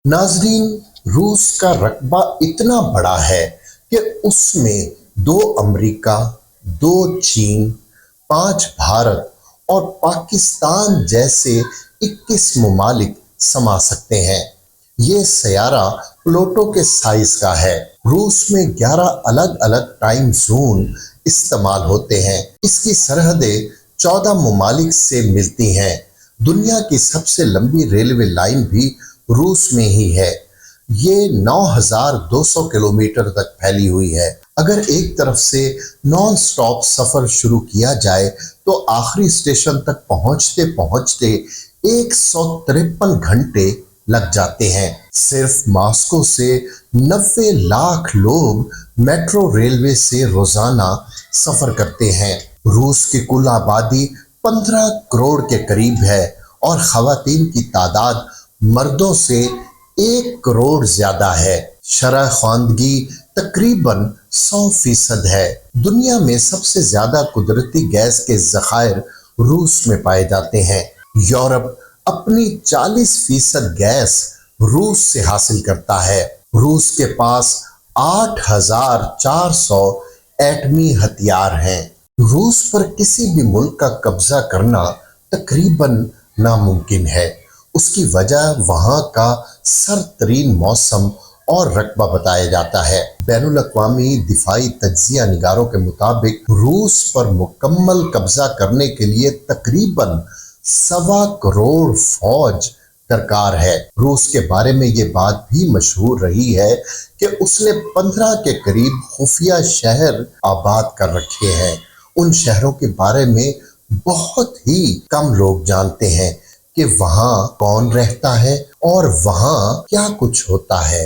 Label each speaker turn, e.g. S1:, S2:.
S1: नाजरीन, रूस का रकबा इतना बड़ा है कि उसमें 2 अमेरिका, 2 चीन, 5 भारत और पाकिस्तान जैसे 21 ममालिक समा सकते हैं। ये सयारा प्लूटो के साइज का है। रूस में 11 अलग अलग टाइम जोन इस्तेमाल होते हैं। इसकी सरहदें 14 ममालिक से मिलती हैं। दुनिया की सबसे लंबी रेलवे लाइन भी रूस में ही है। ये 9,200 किलोमीटर तक फैली हुई है। अगर एक तरफ से नॉन स्टॉप सफर शुरू किया जाए तो आखिरी स्टेशन तक पहुंचते पहुंचते 153 घंटे लग जाते हैं। सिर्फ मॉस्को से 90 लाख लोग मेट्रो रेलवे से रोजाना सफर करते हैं। रूस की कुल आबादी 15 करोड़ के करीब है और खवातीन की तादाद मर्दों से 1 करोड़ ज्यादा है। शरह ख्वानदगी तकरीबन 100% है। दुनिया में सबसे ज्यादा कुदरती गैस के ज़खायर रूस में पाए जाते हैं। यूरोप अपनी 40% गैस रूस से हासिल करता है। रूस के पास 8,400 एटमी हथियार हैं। रूस पर किसी भी मुल्क का कब्जा करना तकरीबन नामुमकिन है। उसकी वजह वहाँ का सरतरीन मौसम और रकबा बताया जाता है। बैनुल अक़वामी दिफाई तज्ज़िया निगारों के मुताबिक रूस पर मुकम्मल कब्जा करने के लिए तकरीबन 1.25 करोड़ फौज दरकार है। रूस के बारे में ये बात भी मशहूर रही है कि उसने 15 के करीब खुफिया शहर आबाद कर रखे हैं। उन शहरों के बारे में बहुत ही कम लोग जानते हैं कि वहाँ कौन रहता है और वहाँ क्या कुछ होता है।